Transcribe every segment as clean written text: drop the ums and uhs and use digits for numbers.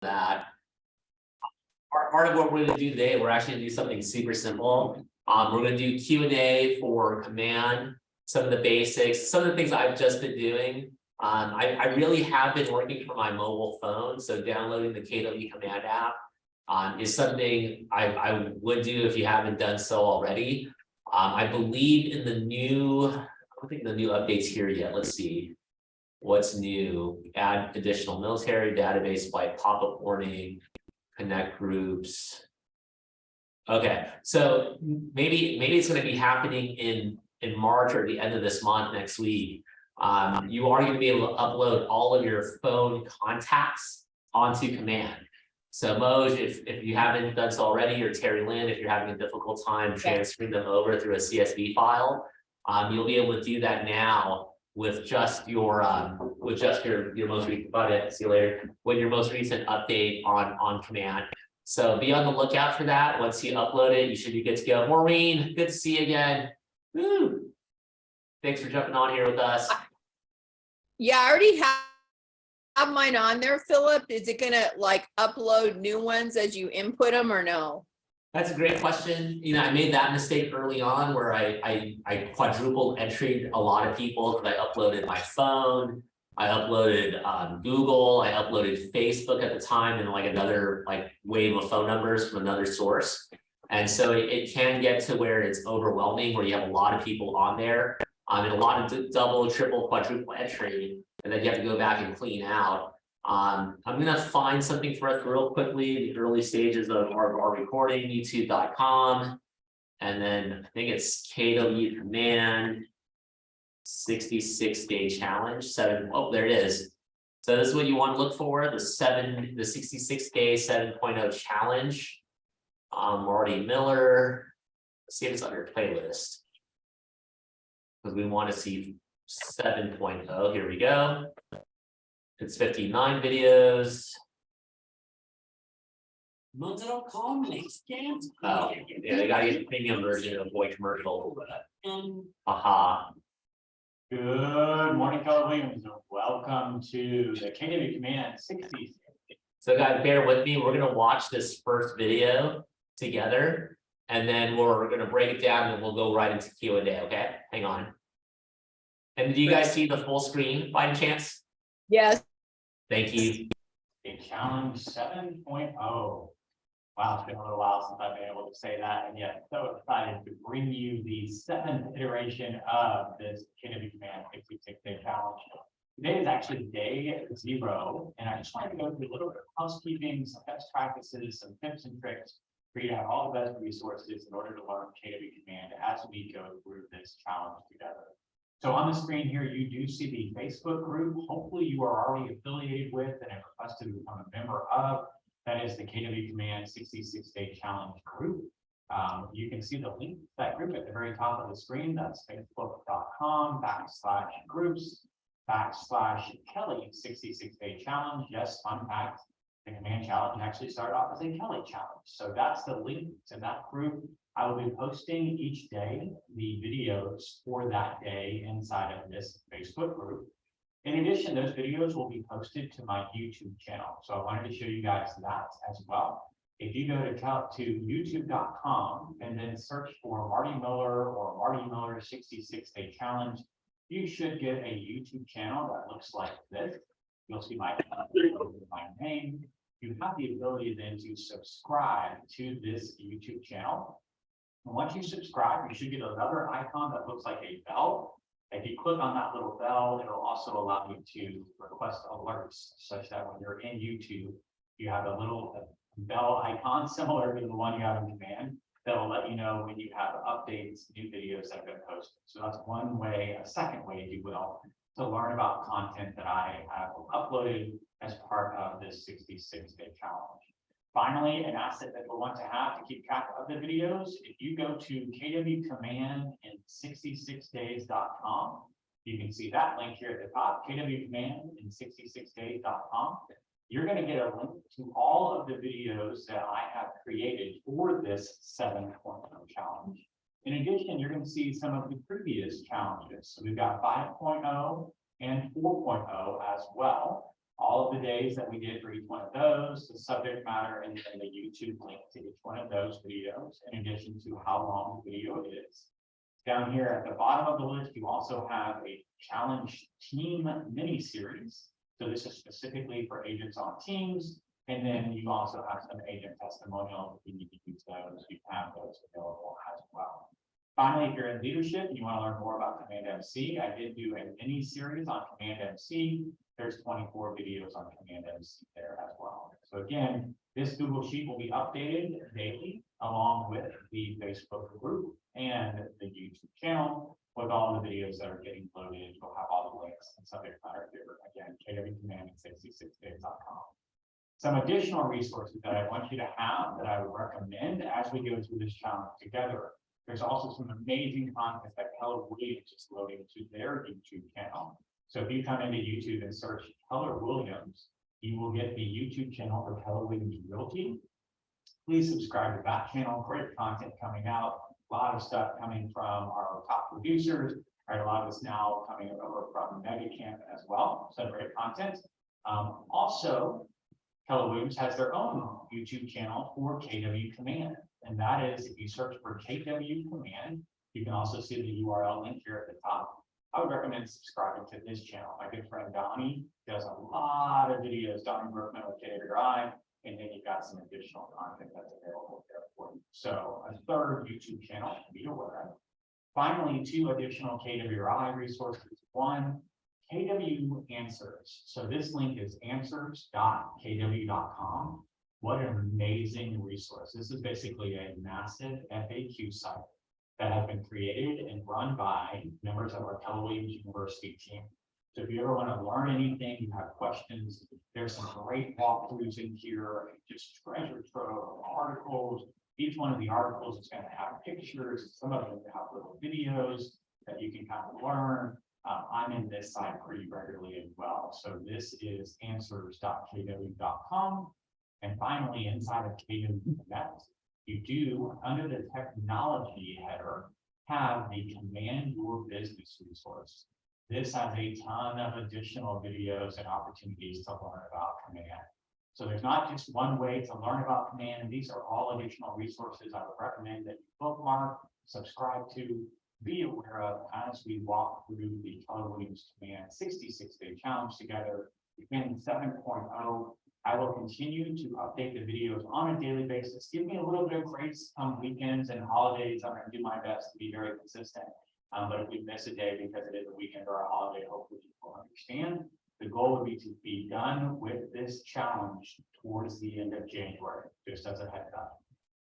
that. Part of what we're going to do today, we're actually going to do something super simple. We're going to do Q&A for command, some of the basics, some of the things I've just been doing. I really have been working from my mobile phone, so downloading the KW command app is something I would do if you haven't done so already. I believe in the new, I don't think the new updates here yet. Let's see what's new. Add additional military database by pop-up warning, connect groups. Okay, so maybe it's going to be happening in March or the end of this month next week. You are going to be able to upload all of your phone contacts onto command. So Moj, if you haven't done so already, or Terry Lynn, if you're having a difficult time transferring them over through a CSV file, you'll be able to do that now with just your most recent see you later, with your most recent update on command. So be on the lookout for that. Once you upload it, you should be good to go. Maureen, good to see you again. Woo! Thanks for jumping on here with us. Yeah, I already have mine on there, Philip. Is it gonna like upload new ones as you input them or no? That's a great question. You know, I made that mistake early on where I quadrupled entry a lot of people because I uploaded my phone, I uploaded Google, I uploaded Facebook at the time, and like another wave of phone numbers from another source. And so it can get to where it's overwhelming, where you have a lot of people on there, and a lot of double, triple, quadruple entry, and then you have to go back and clean out. I'm gonna find something for us real quickly, the early stages of our recording, youtube.com, and then I think it's KW command 66-day challenge, oh, there it is. So this is what you want to look for, the 66-day 7.0 challenge. Marty Miller, let's see if it's on your playlist, because we want to see 7.0. Here we go. It's 59 videos. Monzo.com makes scans. Oh, yeah, they gotta get the premium version to avoid commercial. Aha. Good morning, Keller Williams. Welcome to the KW Command 60. So guys, bear with me. We're gonna watch this first video together, and then we're gonna break it down and we'll go right into Q&A, okay? Hang on. And do you guys see the full screen by any chance? Yes. Thank you. A challenge 7.0. Wow, it's been a little while since I've been able to say that, and yet so excited to bring you the 7th iteration of this KW Command 66-day challenge. Today is actually day 0, and I just wanted to go through a little bit of housekeeping, some best practices, some tips and tricks for you to have all the best resources in order to learn KW Command as we go through this challenge together. So on the screen here, you do see the Facebook group. Hopefully you are already affiliated with and have requested to become a member of. That is the KW Command 66-day challenge group. You can see the link to that group at the very top of the screen. That's facebook.com/groups/Kelly 66-day challenge. Yes, fun fact, the command challenge actually started off as a Kelly challenge. So that's the link to that group. I will be posting each day the videos for that day inside of this Facebook group. In addition, those videos will be posted to my YouTube channel. So I wanted to show you guys that as well. If you go to youtube.com and then search for Marty Miller or Marty Miller 66-day challenge, you should get a YouTube channel that looks like this. You'll see my name. You have the ability then to subscribe to this YouTube channel. And once you subscribe, you should get another icon that looks like a bell. If you click on that little bell, it'll also allow you to request alerts such that when you're in YouTube, you have a little bell icon similar to the one you have in command that will let you know when you have updates, new videos that have been posted. So that's one way, a second way, if you will, to learn about content that I have uploaded as part of this 66-day challenge. Finally, an asset that we'll want to have to keep track of the videos, if you go to kwcommand66days.com, you can see that link here at the top, kwcommand66days.com. You're going to get a link to all of the videos that I have created for this 7.0 challenge. In addition, you're going to see some of the previous challenges. So we've got 5.0 and 4.0 as well. all of the days that we did for each one of those, the subject matter, and then the YouTube link to each one of those videos, in addition to how long the video is. Down here at the bottom of the list, you also have a challenge team mini series. So this is specifically for agents on teams. And then you also have some agent testimonials. If you need to use those, you have those available as well. Finally, if you're in leadership, you want to learn more about Command MC. I did do a mini series on Command MC. There's 24 videos on Command MC there as well. So again, this Google Sheet will be updated daily along with the Facebook group and the YouTube channel with all the videos that are getting loaded. You'll have all the links and subject matter here. Again, kwcommand66days.com. Some additional resources that I want you to have that I would recommend as we go through this challenge together. There's also some amazing content that Keller Williams is loading to their YouTube channel. So if you come into YouTube and search Keller Williams, you will get the YouTube channel for Keller Williams Realty. Please subscribe to that channel. Great content coming out. A lot of stuff coming from our top producers. Right, a lot of this now coming over from MegaCamp as well. So great content. Also, Keller Williams has their own YouTube channel for KW Command. And that is, if you search for KW Command, you can also see the URL link here at the top. I would recommend subscribing to this channel. My good friend Donnie does a lot of videos, Donnie Brookman with KWI, and then you've got some additional content that's available there for you. So a third YouTube channel to be aware of. Finally, 2 additional KWI resources. One, KW Answers. So this link is answers.kw.com. What an amazing resource. This is basically a massive FAQ site that has been created and run by members of our Keller Williams University team. So if you ever want to learn anything, you have questions, there's some great walkthroughs in here, just treasure trove of articles. Each one of the articles is going to have pictures. Some of them have little videos that you can kind of learn. I'm in this site pretty regularly as well. So this is answers.kw.com. And finally, inside of KW Connect, you do, under the technology header, have the Command Your Business resource. This has a ton of additional videos and opportunities to learn about Command. So there's not just one way to learn about Command, and these are all additional resources I would recommend that you bookmark, subscribe to, be aware of as we walk through the Keller Williams Command 66-day challenge together. In 7.0, I will continue to update the videos on a daily basis. Give me a little bit of grace on weekends and holidays. I'm going to do my best to be very consistent. But if we miss a day because it is a weekend or a holiday, hopefully you will understand. The goal would be to be done with this challenge towards the end of January, just as a heads up.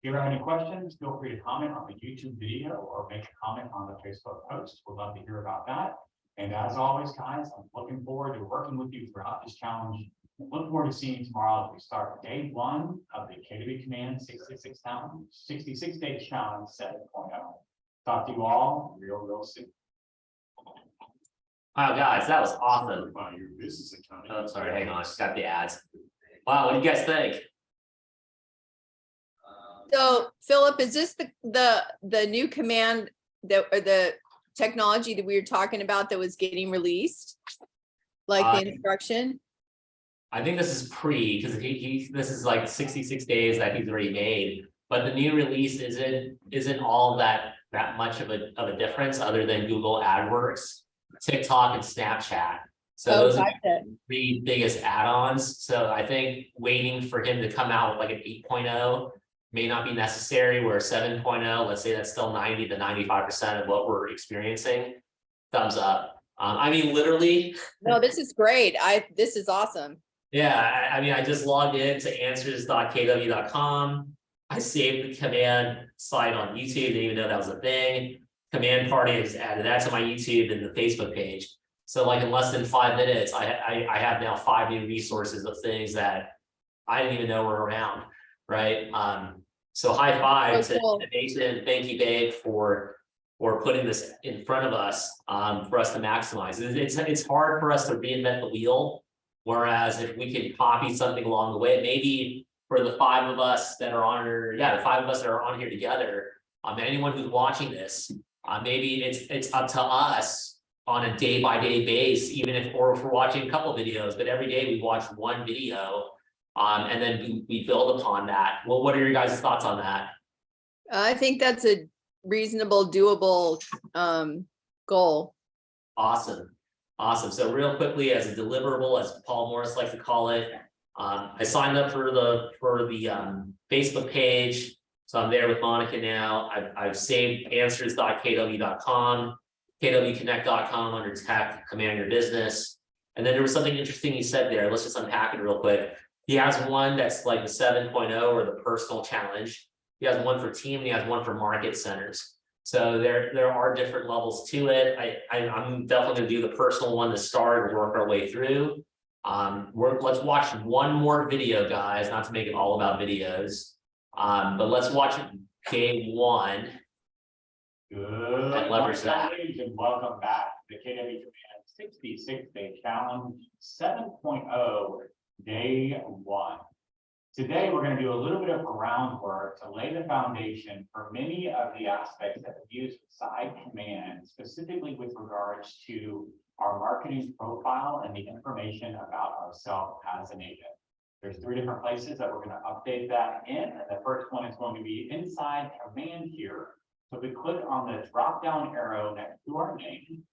If you have any questions, feel free to comment on the YouTube video or make a comment on the Facebook post. We'd love to hear about that. And as always, guys, I'm looking forward to working with you throughout this challenge. Look forward to seeing you tomorrow as we start day 1 of the KW Command 66-day challenge 7.0. Talk to you all real soon. Wow, guys, that was awesome. About your business account. Oh, sorry, hang on, I just got the ads. Wow, what do you guys think? So Philip, is this the new command that, or the technology that we were talking about that was getting released? Like the instruction? I think this is because this is like 66 days that he's already made, but the new release isn't all that much of a difference other than Google AdWords, TikTok, and Snapchat. So those are the 3 biggest add-ons. So I think waiting for him to come out with like an 8.0 may not be necessary, where 7.0, let's say that's still 90 to 95% of what we're experiencing. Thumbs up. I mean, literally. No, this is great. This is awesome. Yeah, I mean, I just logged in to answers.kw.com. I saved the command site on YouTube, didn't even know that was a thing. Command party, I just added that to my YouTube and the Facebook page. So like in less than 5 minutes, I have now 5 new resources of things that I didn't even know were around, right? So high five to Mason. Thank you, babe, for putting this in front of us for us to maximize. It's hard for us to reinvent the wheel. Whereas if we can copy something along the way, maybe for the 5 of us that are on here, the 5 of us that are on here together, anyone who's watching this, maybe it's up to us on a day-by-day basis, even if we're watching a couple videos, but every day we watch one video. And then we build upon that. Well, what are your guys' thoughts on that? I think that's a reasonable, doable goal. Awesome. Awesome. So real quickly, as a deliverable, as Paul Morris likes to call it, I signed up for the Facebook page. So I'm there with Monica now. I've saved answers.kw.com, kwconnect.com under tech, command your business. And then there was something interesting he said there. Let's just unpack it real quick. He has one that's like the 7.0 or the personal challenge. He has one for team and he has one for market centers. So there are different levels to it. I'm definitely gonna do the personal one to start and work our way through. Let's watch one more video, guys, not to make it all about videos. But let's watch day one. Good. And leverage that. And welcome back to the KW Command 66-day challenge 7.0 day one. Today, we're going to do a little bit of groundwork to lay the foundation for many of the aspects that we use inside Command, specifically with regards to our marketing profile and the information about ourselves as an agent. There's 3 different places that we're going to update that in. And the first one is going to be inside Command here. So we click on the drop-down arrow next to our name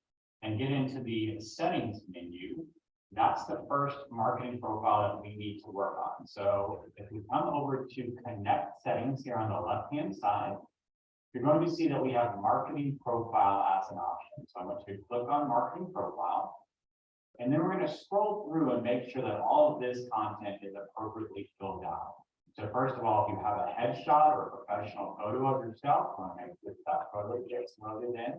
and get into the settings menu. That's the first marketing profile that we need to work on. So if we come over to connect settings here on the left-hand side, you're going to see that we have marketing profile as an option. So I'm going to click on marketing profile. And then we're going to scroll through and make sure that all of this content is appropriately filled out. So first of all, if you have a headshot or a professional photo of yourself, I want to make sure that photo gets loaded in.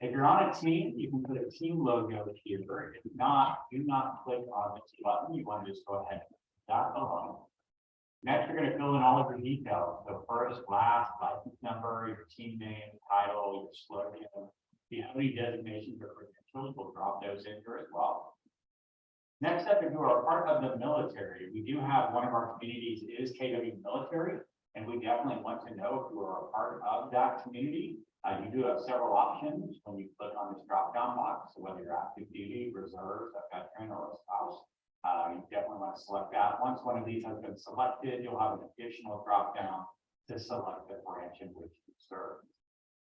If you're on a team, you can put a team logo here. If not, do not click on the button. You want to just go ahead and put that alone. Next, you're going to fill in all of your details. So first, last, license number, your team name, title, your slogan. If you have any designations or credentials, we'll drop those in here as well. Next up, if you are a part of the military, we do have one of our communities is KW military, and we definitely want to know if you are a part of that community. You do have several options when you click on this drop-down box. So whether you're active duty, reserves, a veteran, or a spouse, you definitely want to select that. Once one of these has been selected, you'll have an additional drop-down to select the branch in which you serve.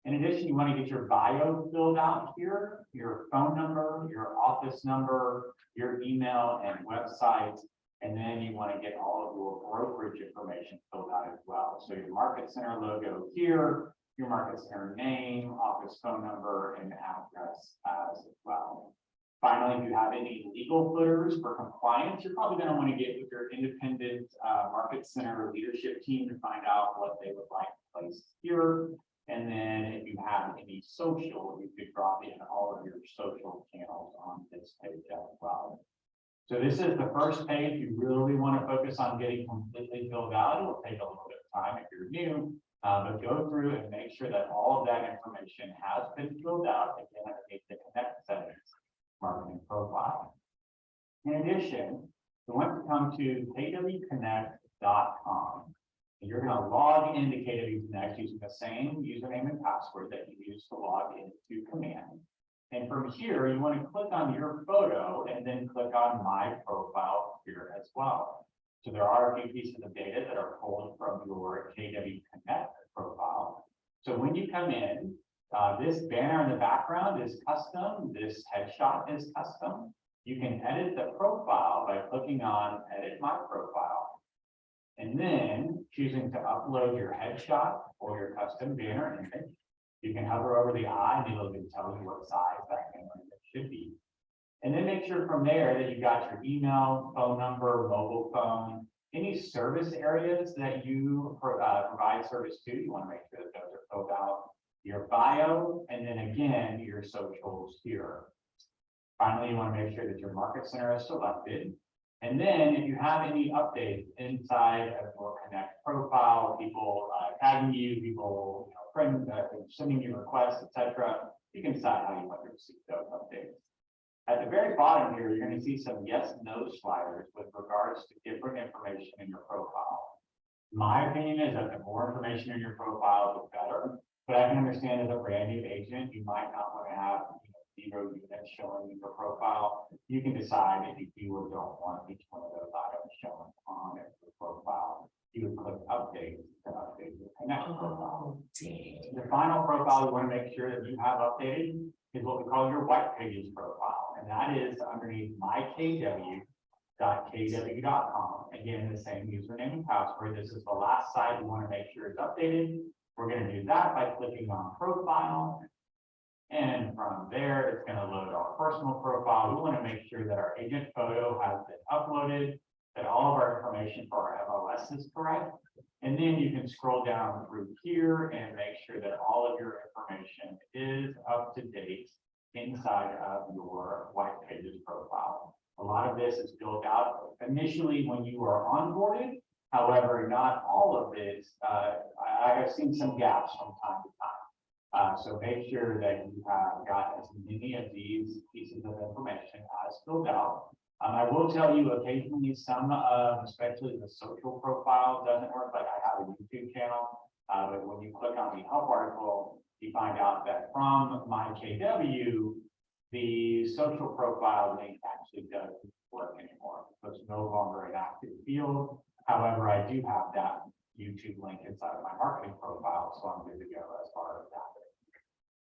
In addition, you want to get your bio filled out here, your phone number, your office number, your email and website, and then you want to get all of your brokerage information filled out as well. So your market center logo here, your market center name, office phone number, and address as well. Finally, if you have any legal footers for compliance, you're probably going to want to get with your independent market center leadership team to find out what they would like placed here. And then if you have any social, you could drop in all of your social channels on this page as well. So this is the first page. You really want to focus on getting completely filled out. It will take a little bit of time if you're new, but go through and make sure that all of that information has been filled out. Again, underneath the connect settings marketing profile. In addition, you want to come to kwconnect.com. And you're going to log into KW Connect using the same username and password that you use to log into Command. And from here, you want to click on your photo and then click on My Profile here as well. So there are a few pieces of data that are pulled from your KW Connect profile. So when you come in, this banner in the background is custom. This headshot is custom. You can edit the profile by clicking on Edit My Profile. And then choosing to upload your headshot or your custom banner image. You can hover over the eye and it'll tell you what size that banner image should be. And then make sure from there that you got your email, phone number, mobile phone, any service areas that you provide service to. You want to make sure that those are filled out. Your bio, and then again, your socials here. Finally, you want to make sure that your market center is selected. And then if you have any updates inside of your Connect profile, people tagging you, people friends sending you requests, etc., you can decide how you want to receive those updates. At the very bottom here, you're going to see some yes/no sliders with regards to different information in your profile. My opinion is that the more information in your profile, the better. But I can understand as a brand new agent, you might not want to have zero units showing in your profile. You can decide if you do or don't want each one of those items shown on your profile. You would click update to update your Connect profile. The final profile you want to make sure that you have updated is what we call your white pages profile, and that is underneath mykw.kw.com. Again, the same username and password. This is the last site you want to make sure is updated. We're going to do that by clicking on profile. And from there, it's going to load our personal profile. We want to make sure that our agent photo has been uploaded, that all of our information for our MLS is correct. And then you can scroll down through here and make sure that all of your information is up to date inside of your white pages profile. A lot of this is built out initially when you are onboarded. However, not all of it. I have seen some gaps from time to time. So make sure that you have got as many of these pieces of information as filled out. I will tell you occasionally some of, especially the social profile doesn't work. Like I have a YouTube channel, but when you click on the help article, you find out that from MyKW, the social profile link actually doesn't work anymore. So it's no longer an active field. However, I do have that YouTube link inside of my marketing profile, so I'm good to go as far as that.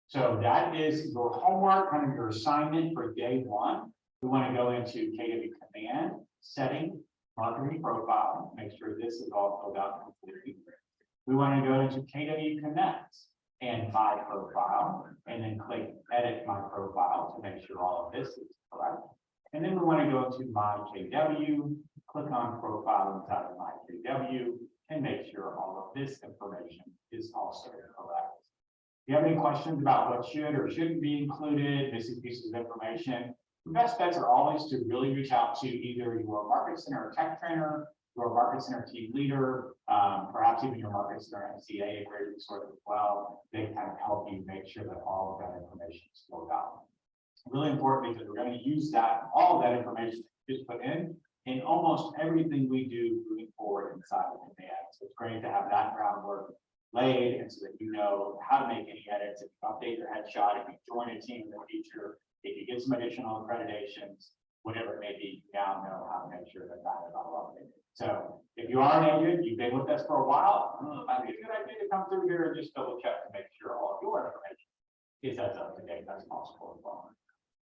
So that is your homework, kind of your assignment for day one. We want to go into KW command, setting, marketing profile, make sure this is all filled out completely. We want to go into KW Connect and my profile, and then click edit my profile to make sure all of this is correct. And then we want to go to my KW, click on profile inside of my KW, and make sure all of this information is also correct. If you have any questions about what should or shouldn't be included, missing pieces of information, the best bets are always to really reach out to either your Market Center tech trainer, your Market Center team leader, perhaps even your Market Center MCA, a great resource as well. They can kind of help you make sure that all of that information is filled out. Really important because we're going to use that, all of that information just put in almost everything we do moving forward inside of command. So it's great to have that groundwork laid, and so that you know how to make any edits, if you update your headshot, if you join a team in the future, if you get some additional accreditations, whatever it may be, you now know how to make sure that that is all updated. So if you are an agent, you've been with us for a while, it might be a good idea to come through here and just double check to make sure all of your information is as up to date as possible as well.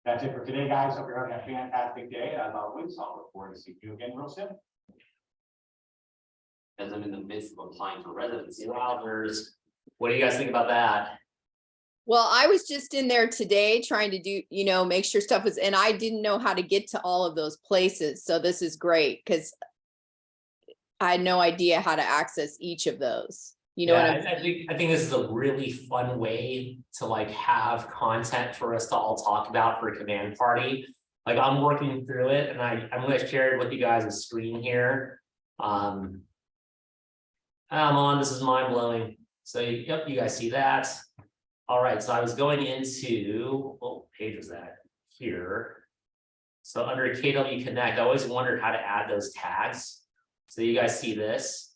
That's it for today, guys. Hope you're having a fantastic day. As always, I'll look forward to seeing you again real soon. As I'm in the midst of applying for residency. Wowzers. What do you guys think about that? Well, I was just in there today trying to do, make sure stuff was, and I didn't know how to get to all of those places. So this is great because I had no idea how to access each of those. You know what I mean? I think this is a really fun way to like have content for us to all talk about for a command party. Like I'm working through it, and I'm going to share it with you guys a screen here. I'm on. This is mind blowing. So yep, you guys see that. All right, so I was going into, what page was that? Here. So under KW Connect, I always wondered how to add those tags. So you guys see this.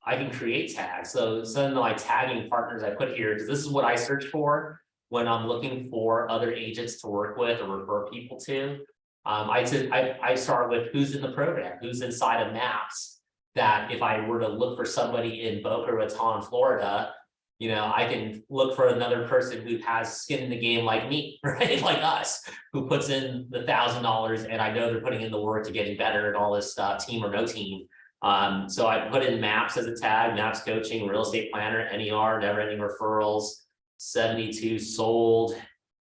I can create tags. So some of my tagging partners I put here, because this is what I search for when I'm looking for other agents to work with or refer people to. I start with who's in the program, who's inside of Maps, that if I were to look for somebody in Boca Raton, Florida, I can look for another person who has skin in the game like me, right? Like us, who puts in the $1,000 and I know they're putting in the work to getting better and all this stuff, team or no team. So I put in Maps as a tag, Maps coaching, real estate planner, NER, never ending referrals, 72 sold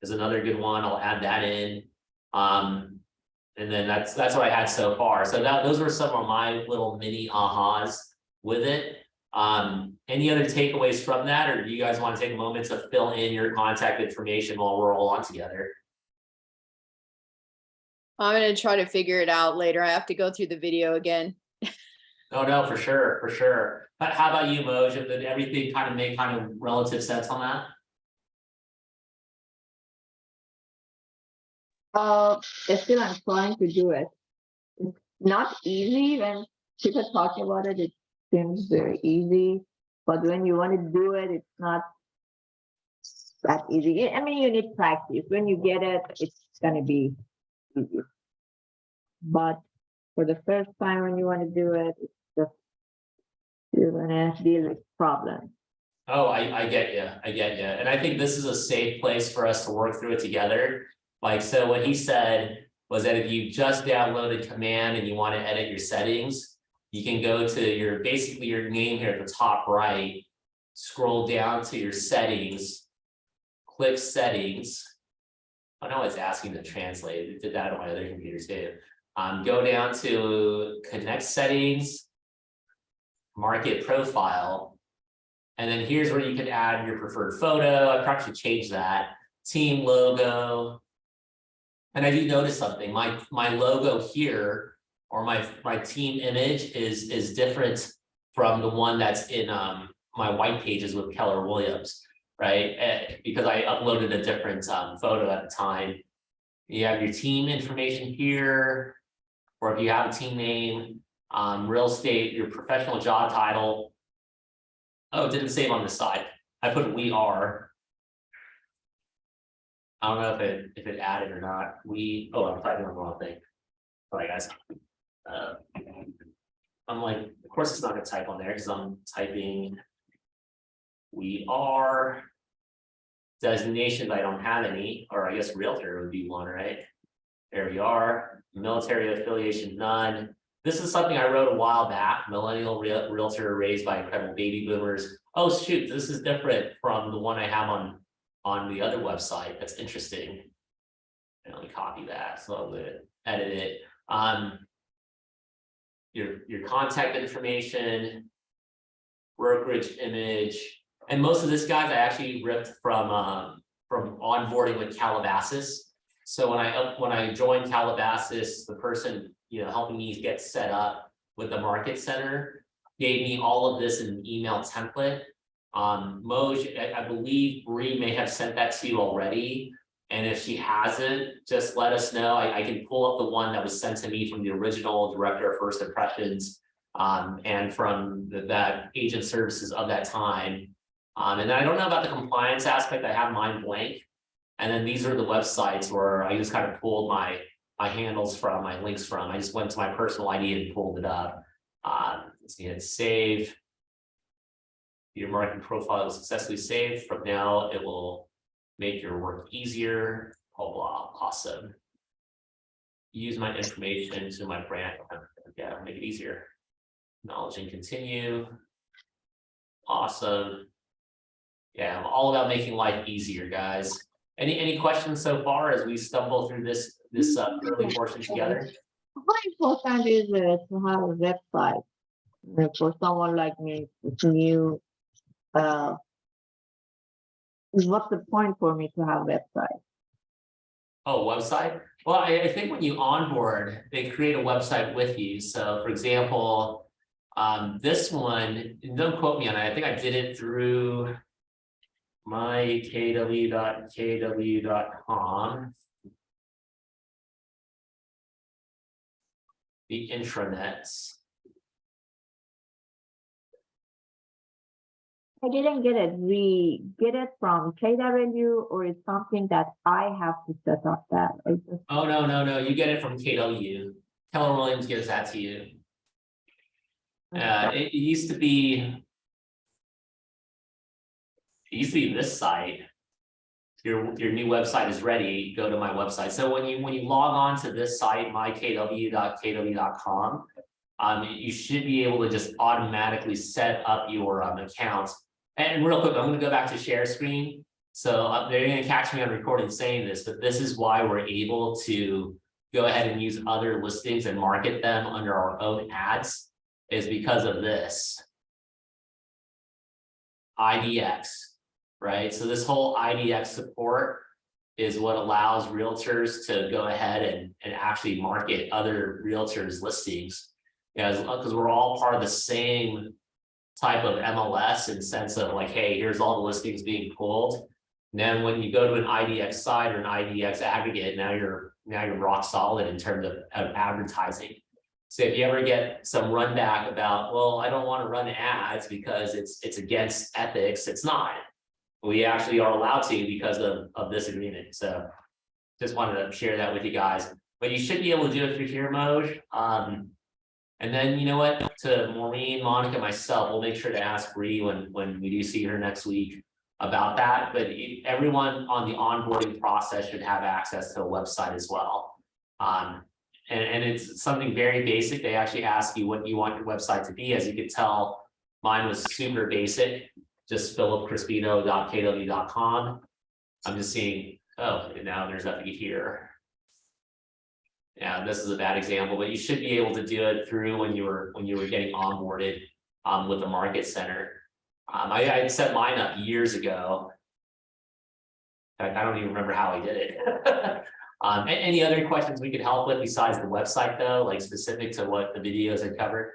is another good one. I'll add that in. And then that's what I had so far. So those were some of my little mini ahas with it. Any other takeaways from that, or do you guys want to take a moment to fill in your contact information while we're all on together? I'm going to try to figure it out later. I have to go through the video again. Oh, no, for sure, for sure. But how about you, Moj? Did everything kind of make kind of relative sense on that? Still I'm trying to do it. It's not easy. When people talk about it, it seems very easy. But when you want to do it, it's not that easy. I mean, you need practice. When you get it, it's gonna be easy. But for the first time when you want to do it, it's just you're gonna deal with problems. Oh, I get you, and I think this is a safe place for us to work through it together. Like, so what he said was that if you just downloaded Command and you want to edit your settings, you can go to your, basically your name here at the top right, scroll down to your settings, click settings. I know it's asking to translate, it did that on my other computer too. Go down to connect settings, market profile. And then here's where you can add your preferred photo. I probably should change that. Team logo. And I do notice something, my logo here, or my team image is different from the one that's in my white pages with Keller Williams, right? Because I uploaded a different photo at the time. You have your team information here, or if you have a team name, real estate, your professional job title. Oh, it didn't save on the side. I put we are. I don't know if it added or not. I'm typing on the wrong thing. Sorry guys. I'm like, of course it's not gonna type on there because I'm typing we are. Designations, I don't have any, or I guess realtor would be one, right? There we are. Military affiliation, none. This is something I wrote a while back. Millennial realtor raised by incredible baby boomers. Oh shoot, this is different from the one I have on the other website. That's interesting. And let me copy that. So I'm gonna edit it. Your contact information, brokerage image, and most of this, guys, I actually ripped from onboarding with Calabasas. So when I joined Calabasas, the person helping me get set up with the market center gave me all of this in an email template. Moj, I believe Bree may have sent that to you already. And if she hasn't, just let us know. I can pull up the one that was sent to me from the original director of First Impressions and from that agent services of that time. And then I don't know about the compliance aspect. I have mine blank. And then these are the websites where I just kind of pulled my handles from, my links from. I just went to my personal ID and pulled it up. Let's see, hit save. Your marketing profile is successfully saved. From now, it will make your work easier. Blah, blah, awesome. Use my information to my brand. Yeah, make it easier. Acknowledge and continue. Awesome. Yeah, I'm all about making life easier, guys. Any questions so far as we stumble through this early portion together? How important is it to have a website? For someone like me, it's new. What's the point for me to have a website? Oh, website? Well, I think when you onboard, they create a website with you. So for example, this one, and don't quote me on it, I think I did it through mykw.kw.com. The intranets. I didn't get it. We get it from KW, or it's something that I have to set up that. Oh, no. You get it from KW. Keller Williams gives that to you. It used to be this site. Your new website is ready. Go to my website. So when you log on to this site, mykw.kw.com, you should be able to just automatically set up your account. And real quick, I'm going to go back to share screen. So they're going to catch me on recording saying this, but this is why we're able to go ahead and use other listings and market them under our own ads, is because of this IDX, right? So this whole IDX support is what allows realtors to go ahead and actually market other realtors' listings, because we're all part of the same type of MLS in sense of like, hey, here's all the listings being pulled. And then when you go to an IDX site or an IDX aggregate, now you're rock solid in terms of advertising. So if you ever get some run back about, well, I don't want to run ads because it's against ethics, it's not. We actually are allowed to because of this agreement, so. Just wanted to share that with you guys, but you should be able to do it through here, Moj. And then you know what, to Maureen, Monica, myself, we'll make sure to ask Bree when we do see her next week about that, but everyone on the onboarding process should have access to a website as well. And it's something very basic. They actually ask you what you want your website to be. As you could tell, mine was super basic, just philipcrispino.kw.com. I'm just seeing, oh, and now there's nothing here. Yeah, this is a bad example, but you should be able to do it through when you were getting onboarded with the market center. I had set mine up years ago. In fact, I don't even remember how I did it. Any other questions we could help with besides the website though, like specific to what the videos had covered?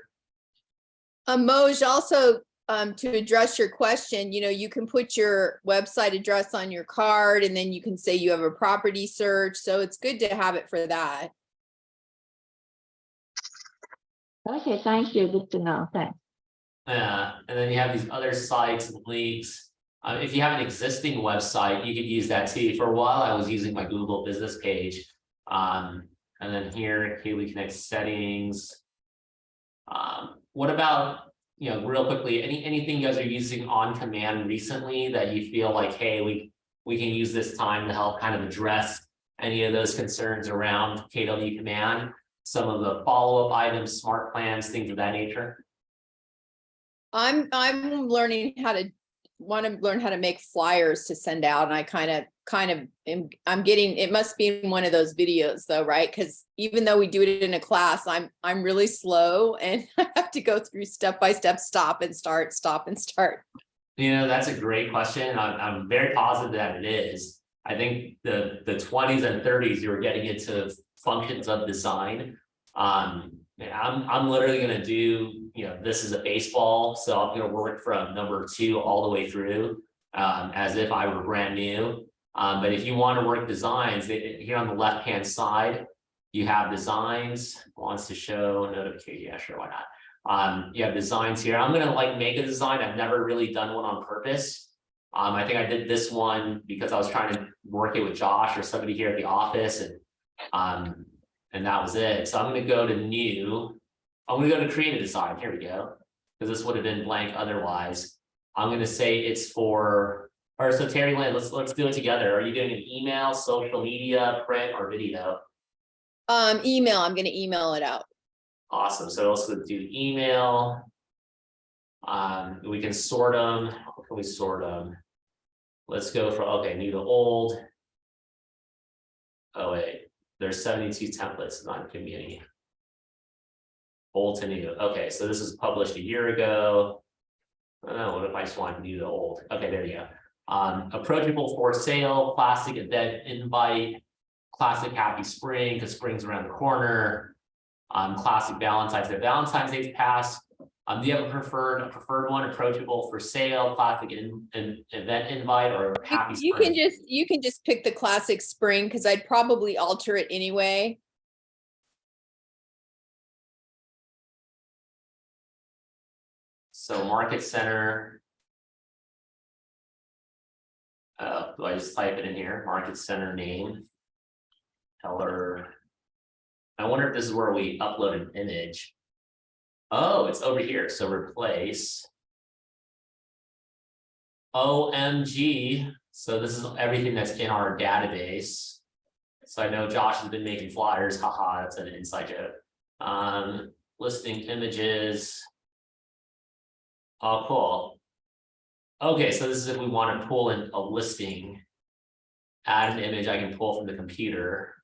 Moj, also, to address your question, you can put your website address on your card and then you can say you have a property search. So it's good to have it for that. Okay, thank you. Good to know. Thanks. And then you have these other sites and links. If you have an existing website, you could use that too. For a while, I was using my Google business page. And then here, we connect settings. What about, real quickly, anything you guys are using on command recently that you feel like, hey, we can use this time to help kind of address any of those concerns around KW command, some of the follow-up items, smart plans, things of that nature? I'm learning want to learn how to make flyers to send out, and I I'm getting, it must be in one of those videos though, right? Because even though we do it in a class, I'm really slow and I have to go through step by step, stop and start, stop and start. That's a great question. I'm very positive that it is. I think the 20s and 30s, you were getting into functions of design. I'm literally gonna do, this is a baseball, so I'm gonna work from number 2 all the way through, as if I were brand new. But if you want to work designs, here on the left-hand side, you have designs, wants to show notification, yeah, sure, why not? You have designs here. I'm gonna make a design. I've never really done one on purpose. I think I did this one because I was trying to work it with Josh or somebody here at the office, and that was it. So I'm going to go to new. I'm going to go to create a design. Here we go. Because this would have been blank otherwise. I'm going to say it's for, or so Terry Lynn, let's do it together. Are you doing an email, social media, print, or video? Email. I'm going to email it out. Awesome. So let's do email. We can sort them. How can we sort them? Let's go for, okay, new to old. Oh wait. There's 72 templates, not giving me any. Old to new. Okay, so this is published a year ago. Oh, what if I just want new to old? Okay, there you go. Approachable for sale, classic event invite, classic happy spring, because spring's around the corner. Classic Valentine's Day. Valentine's Day's passed. Do you have a preferred one? Approachable for sale, classic event invite, or happy spring? You can just pick the classic spring, because I'd probably alter it anyway. So market center. Do I just type it in here? Market center name. Color. I wonder if this is where we upload an image. Oh, it's over here. So replace. OMG. So this is everything that's in our database. So I know Josh has been making flyers. Haha, that's an inside joke. Listing images. Oh, cool. Okay, so this is if we want to pull in a listing, add an image I can pull from the computer.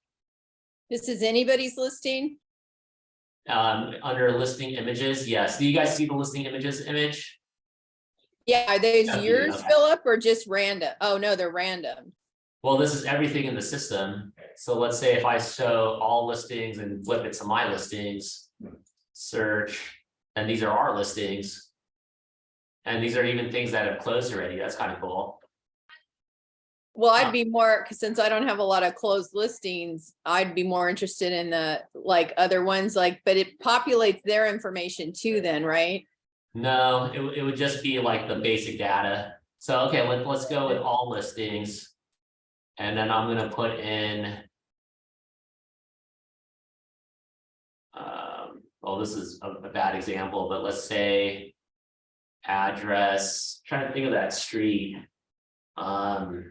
This is anybody's listing? Under listing images, yes. Do you guys see the listing images image? Yeah, are those Yeah, yours, okay. Philip, or just random? Oh, no, they're random. Well, this is everything in the system. So let's say if I show all listings and flip it to my listings, search, and these are our listings. And these are even things that have closed already. That's kind of cool. Well, I'd be more, since I don't have a lot of closed listings, I'd be more interested in the other ones, but it populates their information too then, right? No, it would just be like the basic data. So, okay, let's go with all listings. And then I'm gonna put in. Well, this is a bad example, but let's say. Address, trying to think of that street. El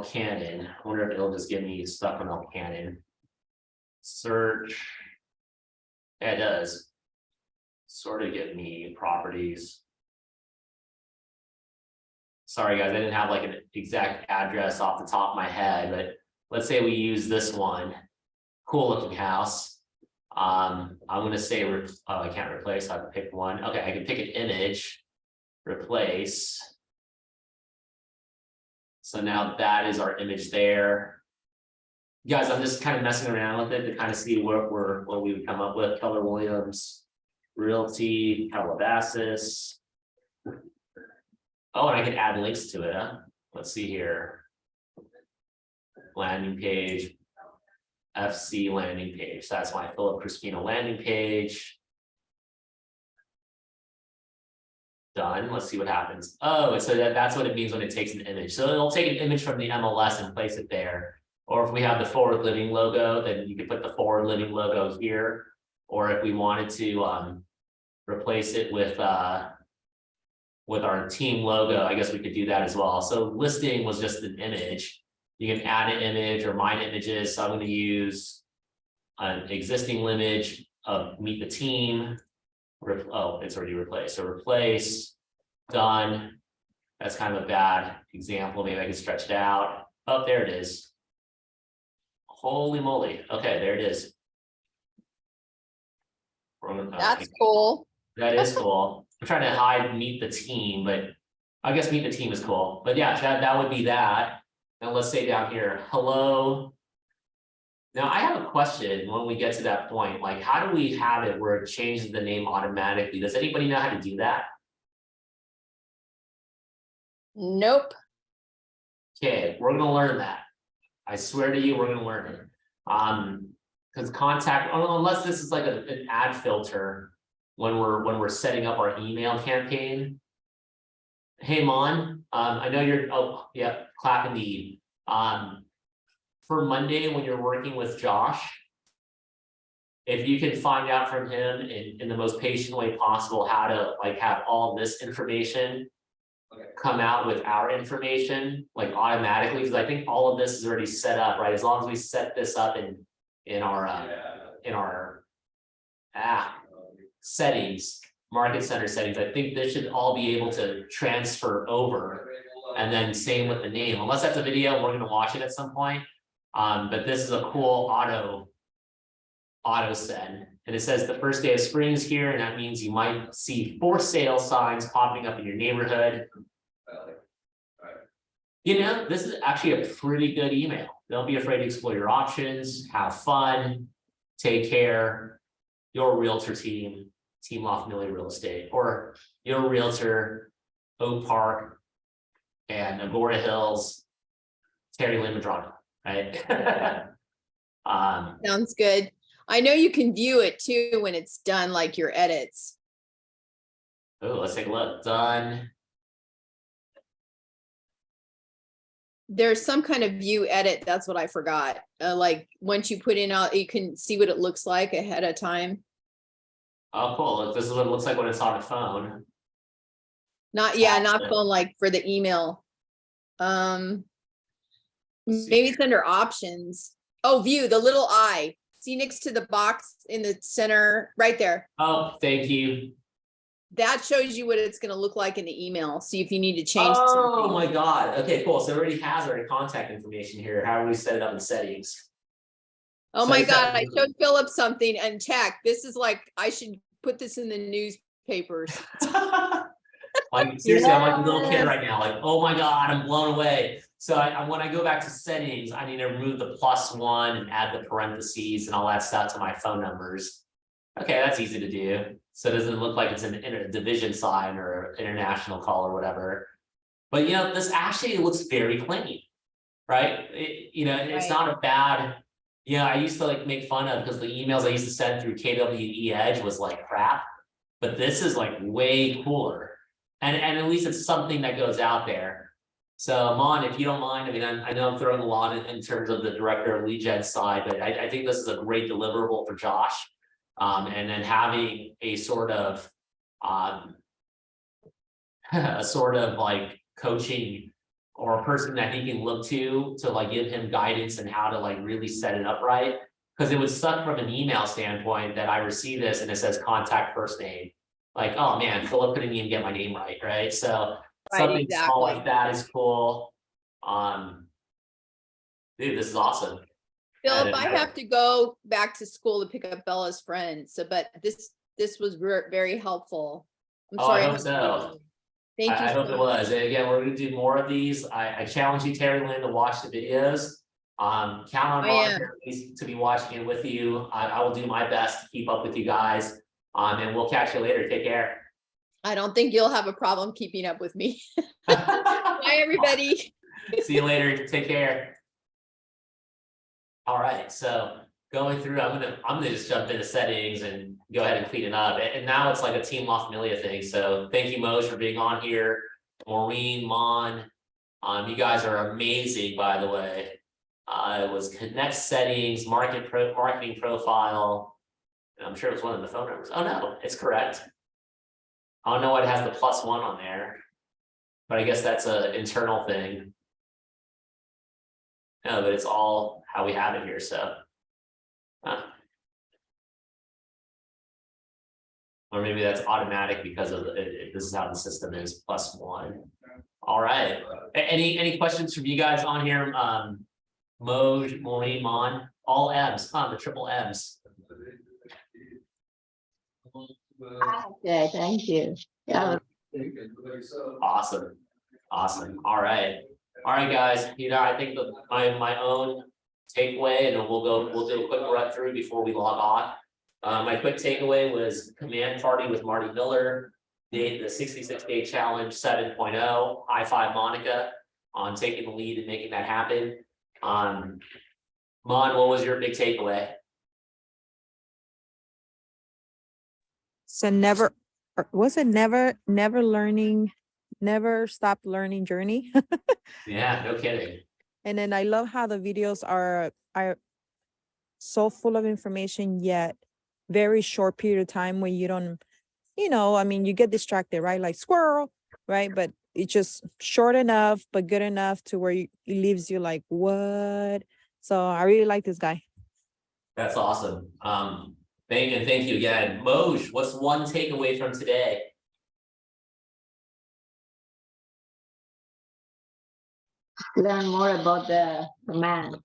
Cannon, I wonder if it'll just give me stuff on El Cannon. Search. Yeah, it does. Sort of give me properties. Sorry guys, I didn't have like an exact address off the top of my head, but let's say we use this one. Cool looking house. I'm gonna say, oh, I can't replace, I have to pick one. Okay, I can pick an image, replace. So now that is our image there. Guys, I'm just kind of messing around with it to kind of see what we would come up with. Keller Williams, Realty, Calabasas. Oh, and I can add links to it, huh? Let's see here. Landing page. FC landing page. So that's my Filip Crispino landing page. Done. Let's see what happens. Oh, so that's what it means when it takes an image. So it'll take an image from the MLS and place it there. Or if we have the Forward Living logo, then you can put the Forward Living logo here. Or if we wanted to replace it with our team logo, I guess we could do that as well. So listing was just an image. You can add an image or mine images. So I'm going to use an existing image of Meet the Team. Oh, it's already replaced. So replace, done. That's kind of a bad example. Maybe I can stretch it out. Oh, there it is. Holy moly. Okay, there it is. That's cool. That is cool. I'm trying to hide Meet the Team, but I guess Meet the Team is cool. But yeah, that would be that. Now let's say down here, hello. Now I have a question when we get to that point, like how do we have it where it changes the name automatically? Does anybody know how to do that? Nope. Okay, we're gonna learn that. I swear to you, we're gonna learn it. Because contact, unless this is like an ad filter when we're setting up our email campaign. Hey Mon, I know you're, oh yeah, clap indeed. For Monday when you're working with Josh, if you can find out from him in the most patient way possible how to like have all this information come out with our information like automatically, because I think all of this is already set up, right? As long as we set this up in our settings, market center settings, I think this should all be able to transfer over. And then same with the name, unless that's a video, we're gonna watch it at some point. But this is a cool auto send. And it says the first day of spring is here, and that means you might see for sale signs popping up in your neighborhood. You know, this is actually a pretty good email. Don't be afraid to explore your options, have fun, take care, your realtor team, Team La Familia Real Estate, or your realtor, Oak Park, and Agora Hills, Terry Lynn Madrano, right? Sounds good. I know you can view it too when it's done, like your edits. Oh, let's take a look. Done. There's some kind of view edit. That's what I forgot. Like once you put in, you can see what it looks like ahead of time. Oh, cool. This is what it looks like when it's on a phone. Not phone, like for the email. Maybe it's under options. Oh, view, the little eye. See next to the box in the center, right there. Oh, thank you. That shows you what it's gonna look like in the email. See if you need to change. Oh something. my God. Okay, cool. So it already has our contact information here. How do we set it up in settings? Oh So my it's God, like- I showed Philip something and tech. This is like, I should put this in the newspapers. Like seriously, I'm like a little kid right now, like, oh my God, I'm blown away. So when I go back to settings, I need to remove the +1 and add the parentheses and all that stuff to my phone numbers. Okay, that's easy to do. So it doesn't look like it's an division sign or international call or whatever. But you know, this actually looks very clean, right? It's Right. not a bad, I used to like make fun of because the emails I used to send through KWE Edge was like crap. but this is like way cooler. And at least it's something that goes out there. So Mon, if you don't mind, I mean, I know I'm throwing a lot in terms of the director of lead gen side, but I think this is a great deliverable for Josh. And then having a sort of a sort of like coaching or a person that he can look to like give him guidance and how to like really set it up right. Because it would suck from an email standpoint that I receive this and it says contact first name. Like, oh man, Philip couldn't even get my name right? So Right, something small exactly. like that is cool. Dude, this is awesome. Philip, I have to go back to school to pick up Bella's friend. So, but this was very helpful. I'm Oh, I sorry. hope so. Thank you. I hope so it was. And again, we're gonna do more of these. I challenge you, Terry Lynn, to watch the videos. Count on I am. Monica to be watching it with you. I will do my best to keep up with you guys. And we'll catch you later. Take care. I don't think you'll have a problem keeping up with me. Bye, everybody. See you later. Take care. All right, so going through, I'm gonna just jump into settings and go ahead and clean it up. And now it's like a Team La Familia thing. So thank you, Moj, for being on here. Maureen, Mon, you guys are amazing, by the way. It was connect settings, marketing profile. And I'm sure it was one of the phone numbers. Oh no, it's correct. I don't know why it has the +1 on there, but I guess that's an internal thing. No, but it's all how we have it here, so. Or maybe that's automatic because of this is how the system is +1. All right. Any questions from you guys on here? Moj, Maureen, Mon, all M's, the triple M's. Okay, thank you. Yeah, Awesome. All right, guys. I think my own takeaway, and then we'll do a quick run through before we log off. My quick takeaway was command party with Marty Miller, the 66-day challenge 7.0. High five Monica on taking the lead and making that happen. Mon, what was your big takeaway? So never learning, never stop learning journey. Yeah, no kidding. And then I love how the videos are so full of information, yet very short period of time where you don't, I mean, you get distracted, right? Like squirrel, right? But it's just short enough, but good enough to where it leaves you like, what? So I really like this guy. That's awesome. Thank you again. Moj, what's one takeaway from today? learn more about the command.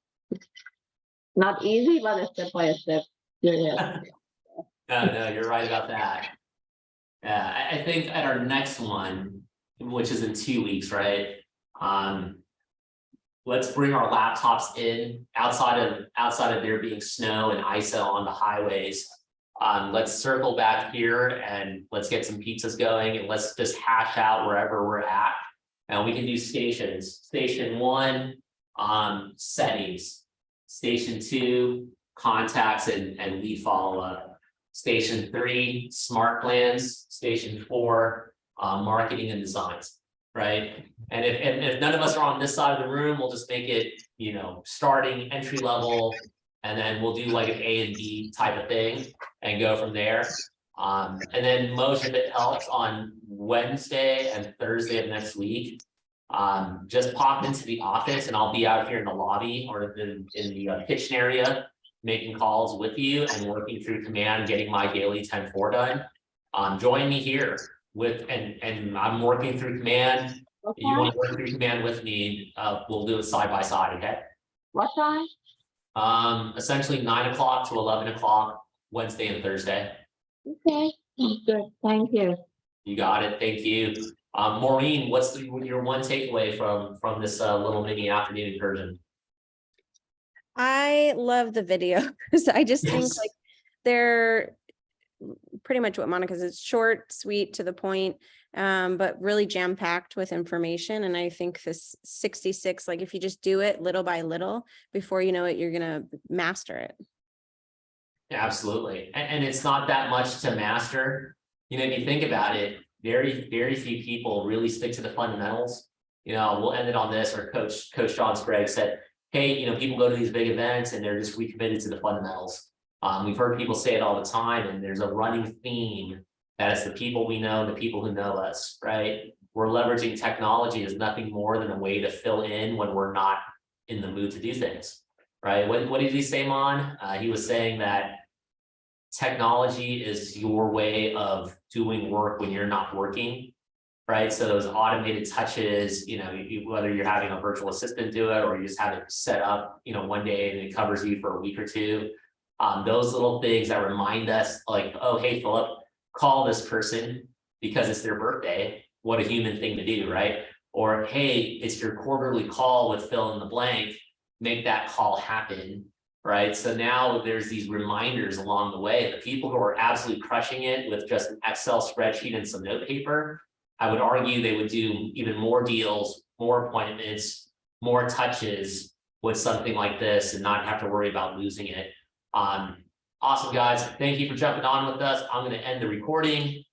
Not easy, but a step by a step. Yeah. No, you're right about that. Yeah, I think at our next one, which is in 2 weeks, right? Let's bring our laptops in outside of there being snow and ice on the highways. Let's circle back here and let's get some pizzas going and let's just hash out wherever we're at. And we can do stations. Station 1, settings. Station 2, contacts and lead follow-up. Station 3, smart plans. Station 4, marketing and designs, right? And if none of us are on this side of the room, we'll just make it, starting entry level, and then we'll do like an A and B type of thing and go from there. And then most of it helps on Wednesday and Thursday of next week. Just pop into the office and I'll be out here in the lobby or in the kitchen area, making calls with you and working through command, getting my daily 10-4 done. Join me here and I'm working through command. What You want time? to work through command with me, we'll do it side by side, okay? What time? Essentially 9 o'clock to 11 o'clock, Wednesday and Thursday. Okay, good. Thank you. You got it. Thank you. Maureen, what's your one takeaway from this little mini afternoon incursion? I love the videos. I just think Yes. like they're pretty much what Monica's. It's short, sweet, to the point, but really jam-packed with information. And I think this 66, like if you just do it little by little, before you know it, you're gonna master it. Absolutely. And it's not that much to master. You know, if you think about it, very few people really stick to the fundamentals. You know, we'll end it on this, or Coach John Sprague said, hey, you know, people go to these big events and they're just recommitted to the fundamentals. We've heard people say it all the time, and there's a running theme that it's the people we know, the people who know us, right? We're leveraging technology as nothing more than a way to fill in when we're not in the mood to do things, right? What did he say, Mon? He was saying that technology is your way of doing work when you're not working, right? So those automated touches, you know, whether you're having a virtual assistant do it, or you just have it set up, you know, one day and it covers you for a week or two. Those little things that remind us, like, oh, hey, Philip, call this person because it's their birthday. What a human thing to do, right? Or, hey, it's your quarterly call with fill in the blank, make that call happen, right? So now there's these reminders along the way. The people who are absolutely crushing it with just an Excel spreadsheet and some note paper, I would argue they would do even more deals, more appointments, more touches with something like this and not have to worry about losing it. Awesome, guys. Thank you for jumping on with us. I'm going to end the recording.